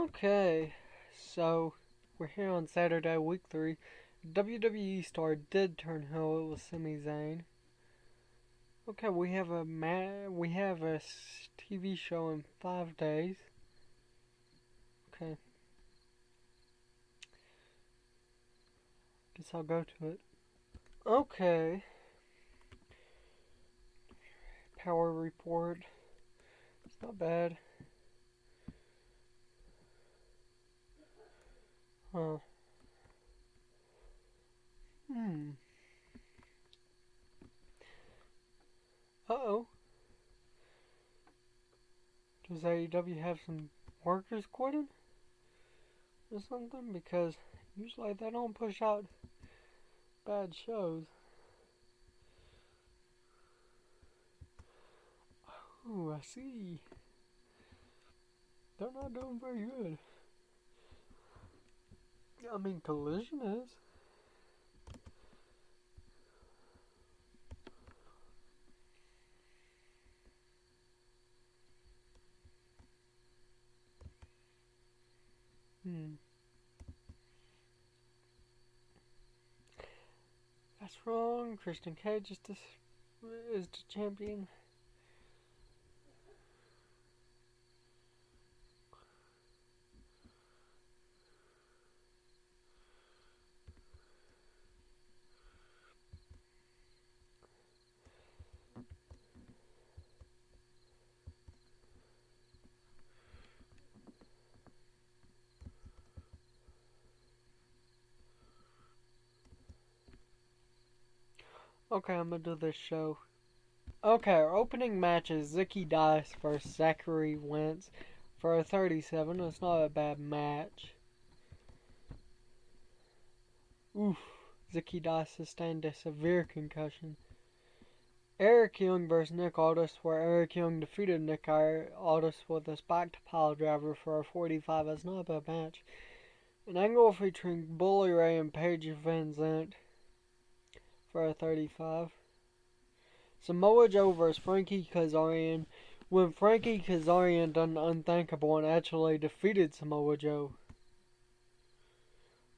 Okay, so we're here on Saturday, week 3. WWE star did turn heel. It was Sami Zayn. Okay, we have a TV show in 5 days. Okay, guess I'll go to it. Okay, power report. It's not bad. Huh. Hmm. Uh-oh. Does AEW have some workers quitting or something? Because usually they don't push out bad shows. Ooh, I see. They're not doing very good. I mean, Collision is. Hmm. That's wrong. Christian Cage is the champion. Okay, I'm gonna do this show. Okay, our opening match is Zicky Dice versus Zachary Wentz for a 37. It's not a bad match. Oof. Zicky Dice sustained a severe concussion. Eric Young versus Nick Aldis, where Eric Young defeated Nick Aldis with a spiked pile driver for a 45. It's not a bad match. An angle featuring Bully Ray and Paige Van Zant for a 35. Samoa Joe versus Frankie Kazarian, when Frankie Kazarian done the unthinkable and actually defeated Samoa Joe.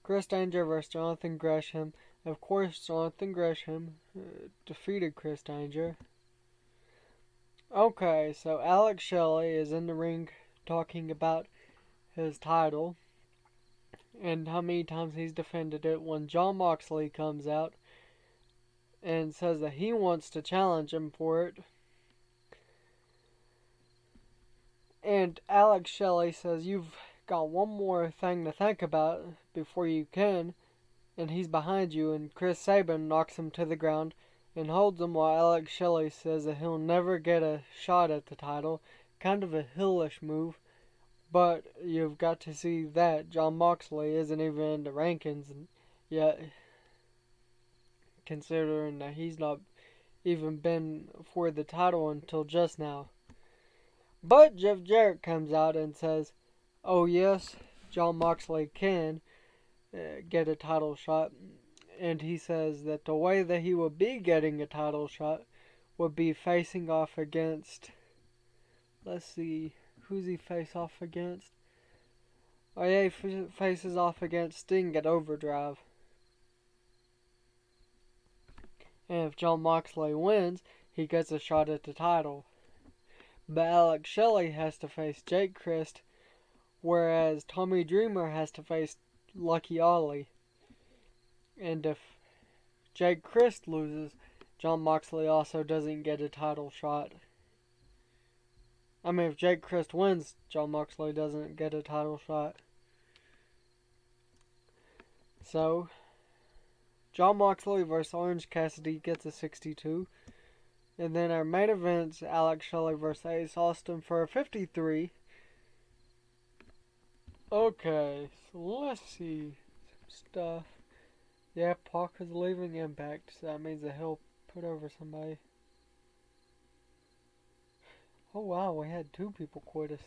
Chris Danger versus Jonathan Gresham. Of course, Jonathan Gresham defeated Chris Danger. Okay, so Alex Shelley is in the ring talking about his title and how many times he's defended it when Jon Moxley comes out and says that he wants to challenge him for it. And Alex Shelley says, "You've got one more thing to think about before you can," and he's behind you, and Chris Sabin knocks him to the ground and holds him while Alex Shelley says that he'll never get a shot at the title. Kind of a heelish move, but you've got to see that Jon Moxley isn't even in the rankings yet, considering that he's not even been for the title until just now. But Jeff Jarrett comes out and says, "Oh yes, Jon Moxley can get a title shot," and he says that the way that he would be getting a title shot would be facing off against, let's see, who's he face off against? Oh yeah, he faces off against Sting at Overdrive. And if Jon Moxley wins, he gets a shot at the title. But Alex Shelley has to face Jake Crist, whereas Tommy Dreamer has to face Lucky Ollie. And if Jake Crist loses, Jon Moxley also doesn't get a title shot. I mean, if Jake Crist wins, Jon Moxley doesn't get a title shot. So, Jon Moxley versus Orange Cassidy gets a 62. And then our main event's Alex Shelley versus Ace Austin for a 53. Okay, so let's see some stuff. Yeah, Pac is leaving Impact, so that means that he'll put over somebody. Oh wow, we had 2 people quit us.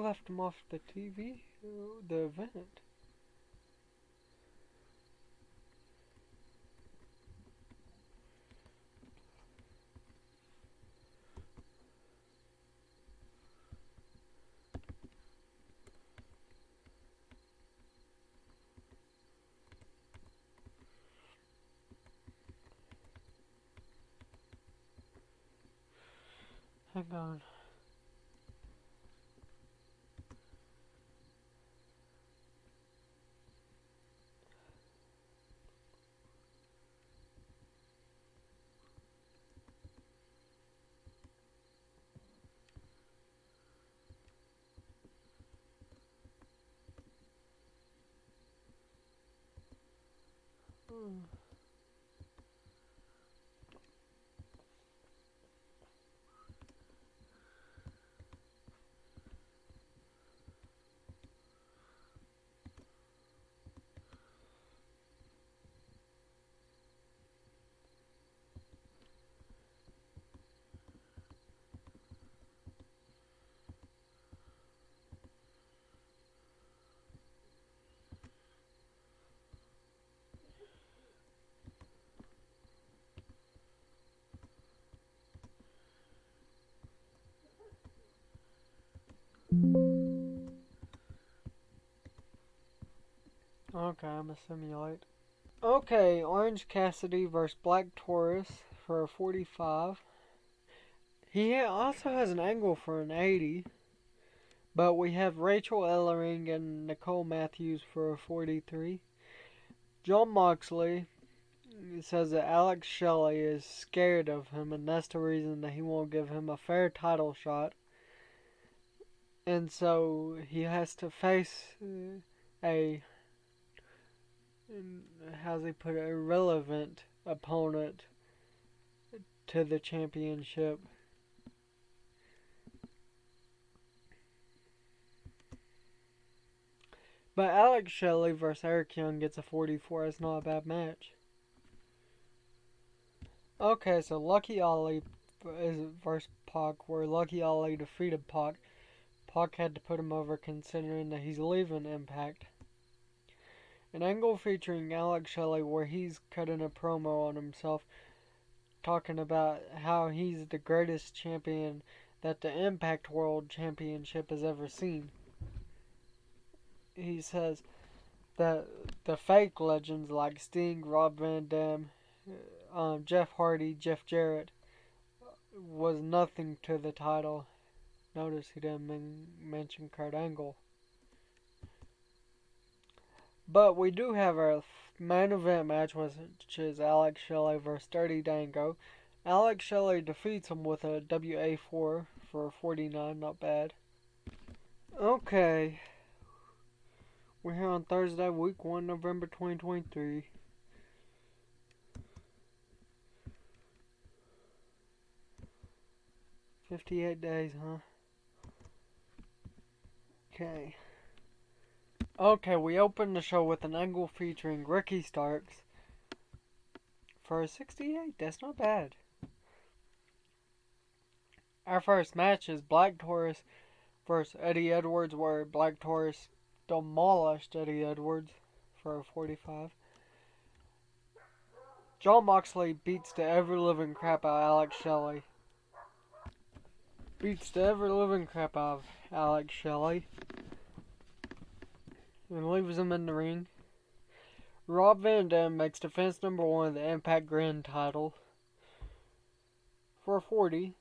left him off the TV, the event. Hang on. Okay, I'm gonna simulate. Okay, Orange Cassidy versus Black Taurus for a 45. He also has an angle for an 80. But we have Rachel Ellering and Nicole Matthews for a 43. Jon Moxley says that Alex Shelley is scared of him, and that's the reason that he won't give him a fair title shot. And so he has to face a, how's he put it, irrelevant opponent to the championship. But Alex Shelley versus Eric Young gets a 44. It's not a bad match. Okay, so Lucky Ali is versus Pac, where Lucky Ali defeated Pac. Pac had to put him over considering that he's leaving Impact. An angle featuring Alex Shelley where he's cutting a promo on himself, talking about how he's the greatest champion that the Impact World Championship has ever seen. He says that the fake legends like Sting, Rob Van Dam, Jeff Hardy, Jeff Jarrett was nothing to the title. Notice he didn't mention Kurt Angle. But we do have our main event match, which is Alex Shelley versus Dirty Dango. Alex Shelley defeats him with a WA4 for 49, not bad. Okay. We're here on Thursday, week 1, November 2023. $58 days, huh? Okay. Okay, we opened the show with an angle featuring Ricky Starks for a 68. That's not bad. Our first match is Black Taurus versus Eddie Edwards, where Black Taurus demolished Eddie Edwards for a 45. Jon Moxley beats the ever-living crap out of Alex Shelley. And leaves him in the ring. Rob Van Dam makes defense number 1 of the Impact Grand title for a 40.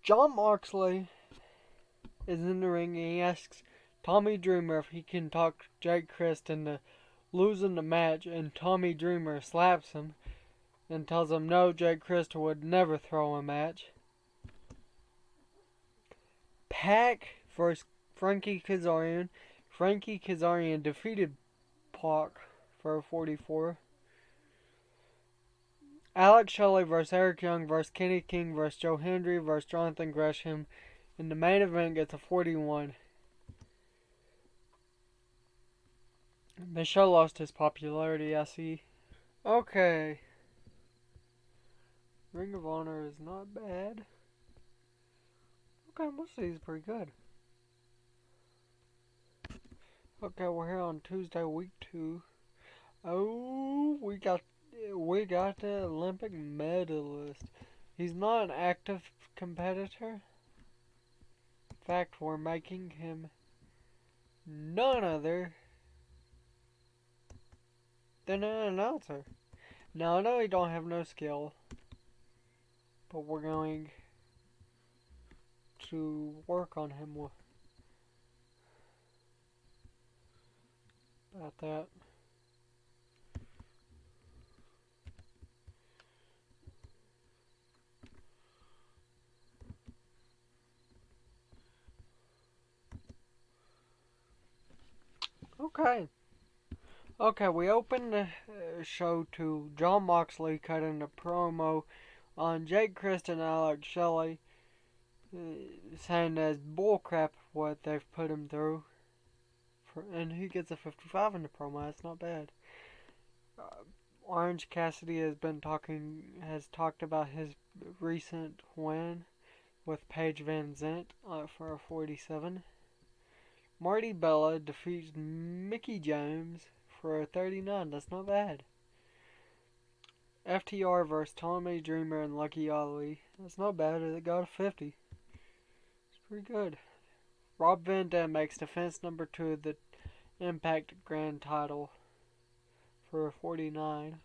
Jon Moxley is in the ring and he asks Tommy Dreamer if he can talk Jake Crist into losing the match, and Tommy Dreamer slaps him and tells him no, Jake Crist would never throw a match. Pac versus Frankie Kazarian. Frankie Kazarian defeated Pac for a 44. Alex Shelley versus Eric Young versus Kenny King versus Joe Hendry versus Jonathan Gresham. And the main event gets a 41. The show lost his popularity, I see. Okay. Ring of Honor is not bad. Okay, most of these are pretty good. Okay, we're here on Tuesday, week 2. Oh, we got the Olympic medalist. He's not an active competitor. In fact, we're making him none other than an announcer. Now, I know he don't have no skill, but we're going to work on him about that. Okay. Okay, we opened the show to Jon Moxley cutting a promo on Jake Christ and Alex Shelley, saying that's bullcrap what they've put him through. And he gets a 55 in the promo. That's not bad. Uh, Orange Cassidy has talked about his recent win with Paige Van Zant for a 47. Marty Bella defeats Mickey James for a 39. That's not bad. FTR versus Tommy Dreamer and Lucky Ali. That's not bad. It got a 50. It's pretty good. Rob Van Dam makes defense number 2 of the Impact Grand title for a 49.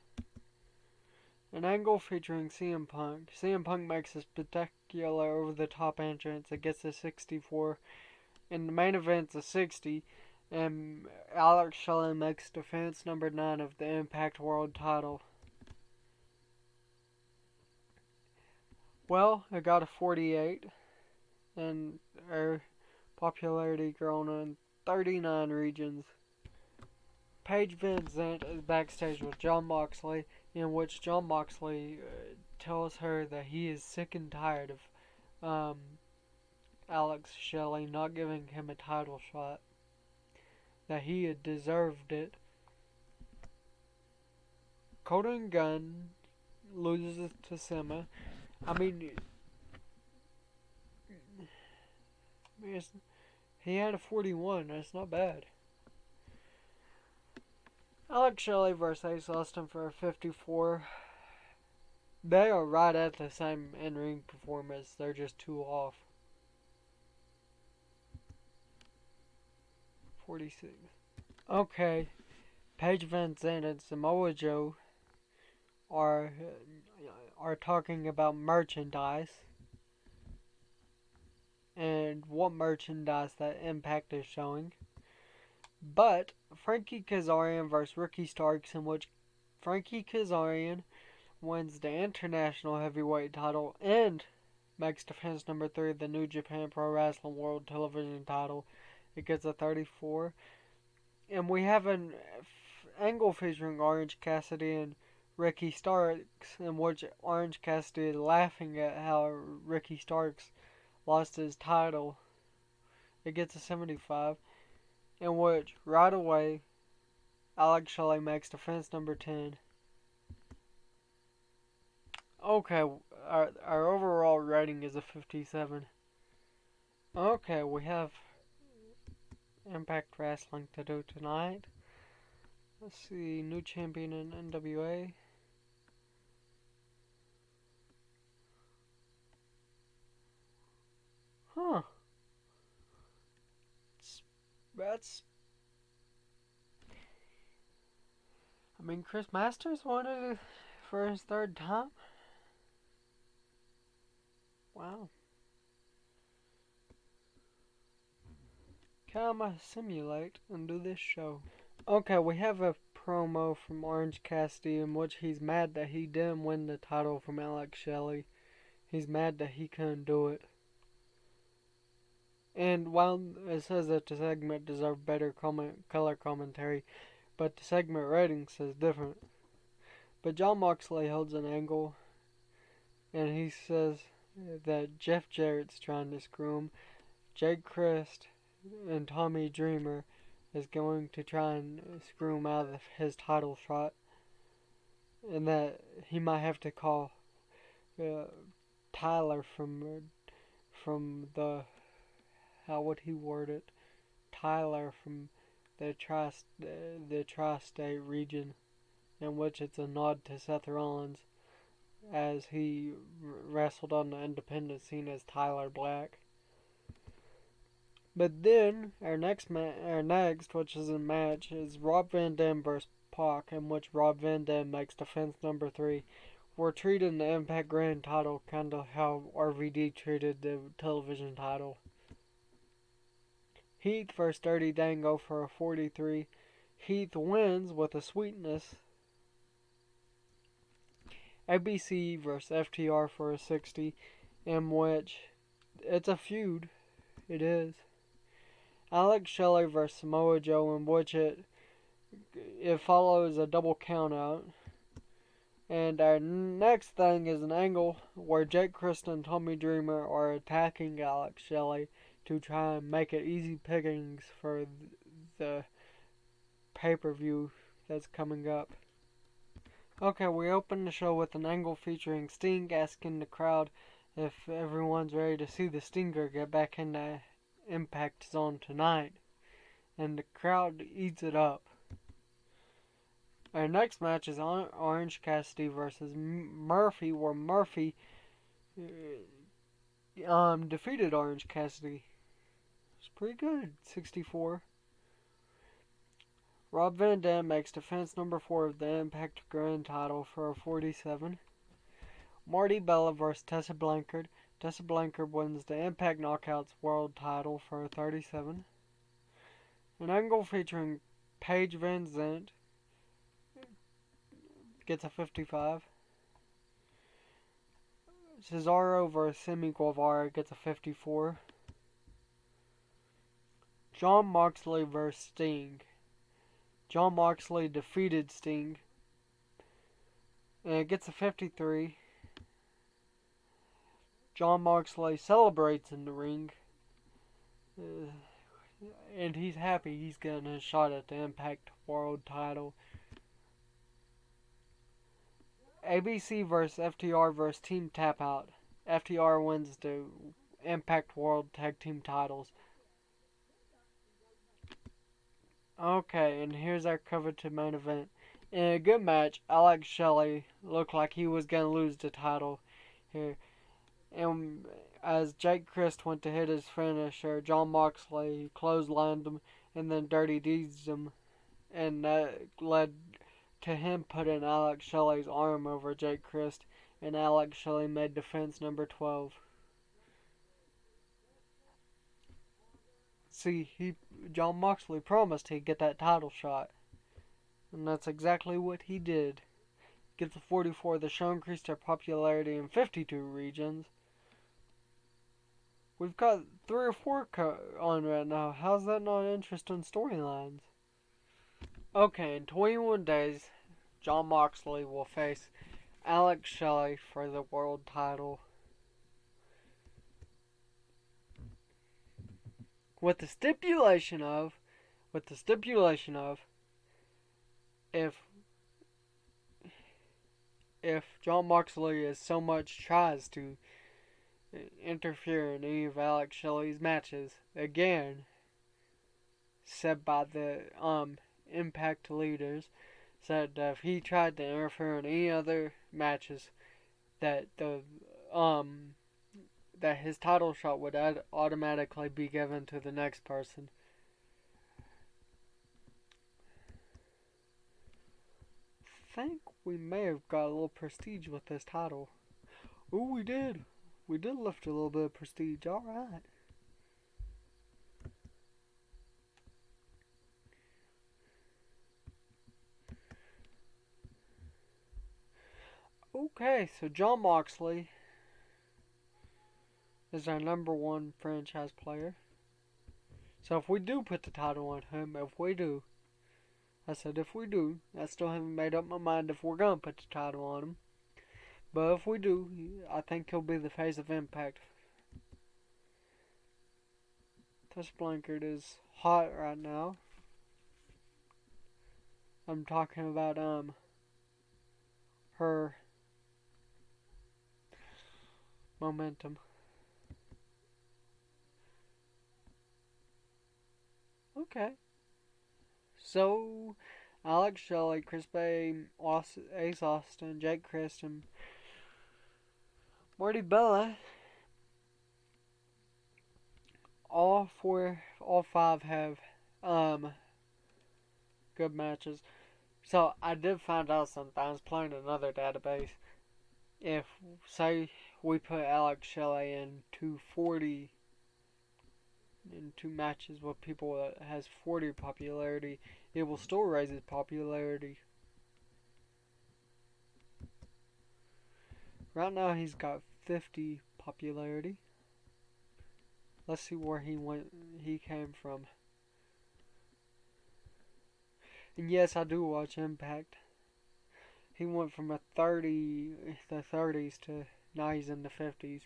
An angle featuring CM Punk. CM Punk makes a spectacular over-the-top entrance. It gets a 64. In the main event's a 60. And Alex Shelley makes defense number 9 of the Impact World title. Well, it got a 48. And our popularity grown in 39 regions. Paige Van Zant is backstage with Jon Moxley, in which Jon Moxley tells her that he is sick and tired of Alex Shelley not giving him a title shot, that he had deserved it. Colton Gunn loses to Sema. I mean, he had a 41. That's not bad. Alex Shelley versus Ace Austin for a 54. They are right at the same in-ring performance. They're just 2 off. 46. Okay. Paige Van Zandt and Samoa Joe are talking about merchandise and what merchandise that Impact is showing. But Frankie Kazarian versus Ricky Starks, in which Frankie Kazarian wins the International Heavyweight title and makes defense number 3 of the New Japan Pro Wrestling World Television title. It gets a 34. And we have an angle featuring Orange Cassidy and Ricky Starks, in which Orange Cassidy is laughing at how Ricky Starks lost his title. It gets a 75. In which, right away, Alex Shelley makes defense number 10. Okay, our overall rating is a 57. Okay, we have Impact Wrestling to do tonight. Let's see, new champion in NWA. Huh. That's... I mean, Chris Masters wanted it for his 3rd time? Wow. Okay, I'm gonna simulate and do this show. Okay, we have a promo from Orange Cassidy in which he's mad that he didn't win the title from Alex Shelley. He's mad that he couldn't do it. And while it says that the segment deserved better color commentary, but the segment rating says different. But Jon Moxley holds an angle, and he says that Jeff Jarrett's trying to screw him. Jake Christ and Tommy Dreamer is going to try and screw him out of his title shot, and that he might have to call Tyler from how would he word it? Tyler from the tri-state region, in which it's a nod to Seth Rollins as he wrestled on the independent scene as Tyler Black. But then our next, which is a match, is Rob Van Dam vs. Pac, in which Rob Van Dam makes defense number 3. We're treating the Impact Grand title kind of how RVD treated the television title. Heath vs. Dirty Dango for a 43. Heath wins with a sweetness. ABC vs. FTR for a 60, in which it's a feud. It is. Alex Shelley vs. Samoa Joe, in which it follows a double countout. And our next thing is an angle where Jake Crist and Tommy Dreamer are attacking Alex Shelley to try and make it easy pickings for the pay-per-view that's coming up. Okay, we open the show with an angle featuring Sting asking the crowd if everyone's ready to see the Stinger get back in the Impact Zone tonight. And the crowd eats it up. Our next match is Orange Cassidy versus Murphy, where Murphy defeated Orange Cassidy. It's pretty good, 64. Rob Van Dam makes defense number 4 of the Impact Grand title for a 47. Marty Bella vs. Tessa Blanchard. Tessa Blanchard wins the Impact Knockouts World title for a 37. An angle featuring Paige Van Zant gets a 55. Cesaro vs. Sammy Guevara gets a 54. Jon Moxley vs. Sting. Jon Moxley defeated Sting, and it gets a 53. Jon Moxley celebrates in the ring, and he's happy he's getting a shot at the Impact World title. ABC vs. FTR vs. Team Tap Out. FTR wins the Impact World Tag Team titles. Okay, and here's our coveted main event. In a good match, Alex Shelley looked like he was going to lose the title here. And as Jake Crist went to hit his finisher, Jon Moxley clotheslined him and then Dirty Deeds him. And that led to him putting Alex Shelley's arm over Jake Crist. And Alex Shelley made defense number 12. See, Jon Moxley promised he'd get that title shot. And that's exactly what he did. Gets a 44. The show increased their popularity in 52 regions. We've got 3 or 4 on right now. How's that not interesting storylines? Okay, in 21 days, Jon Moxley will face Alex Shelley for the world title. With the stipulation of if Jon Moxley so much tries to interfere in any of Alex Shelley's matches, again, said by the Impact leaders, said that if he tried to interfere in any other matches, that that his title shot would automatically be given to the next person. I think we may have got a little prestige with this title. Oh, we did. We did lift a little bit of prestige. Alright. Okay, so Jon Moxley is our number 1 franchise player. So if we do put the title on him, if we do, I still haven't made up my mind if we're gonna put the title on him. But if we do, I think he'll be the face of Impact. Tessa Blanchard is hot right now. I'm talking about her momentum. Okay. So, Alex Shelley, Chris Bay, Ace Austin, Jake Christian, Marty Bella, all five have um good matches. So I did find out sometimes playing another database. If say we put Alex Shelley in 240 in two matches with people that has 40 popularity, it will still raise his popularity. Right now he's got 50 popularity. Let's see where he came from. And yes, I do watch Impact. He went from the 30s to now he's in the 50s.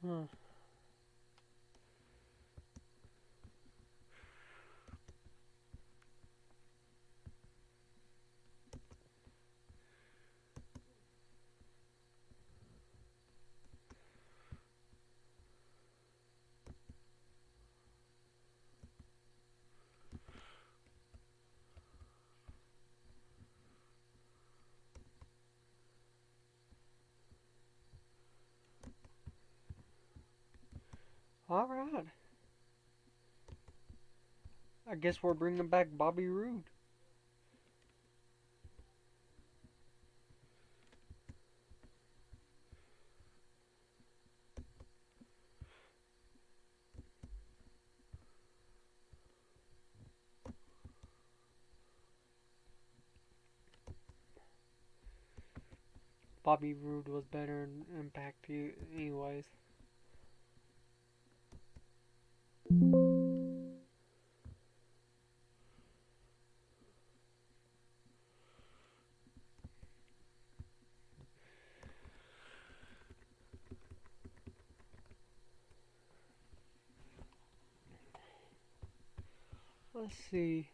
Huh. Alright. I guess we're bringing back Bobby Roode. Bobby Roode was better in Impact anyways. Let's see.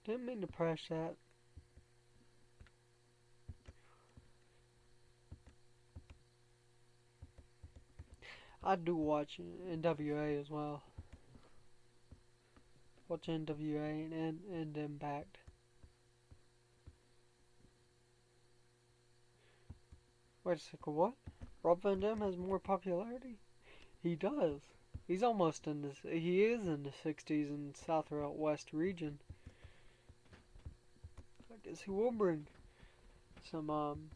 Didn't mean to press that. I do watch NWA as well. Watch NWA and Impact. Wait a second, what? Rob Van Dam has more popularity? He does. He is in the 60s in Southwest region. I guess he will bring some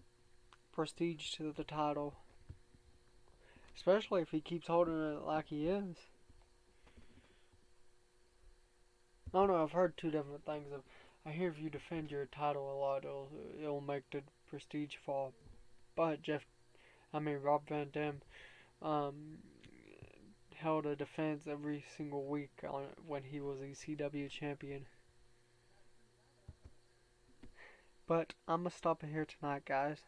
prestige to the title. Especially if he keeps holding it like he is. No, I've heard two different things. I hear if you defend your title a lot, it'll make the prestige fall. But Rob Van Dam, um, held a defense every single week when he was ECW champion. But I'm gonna stop it here tonight, guys.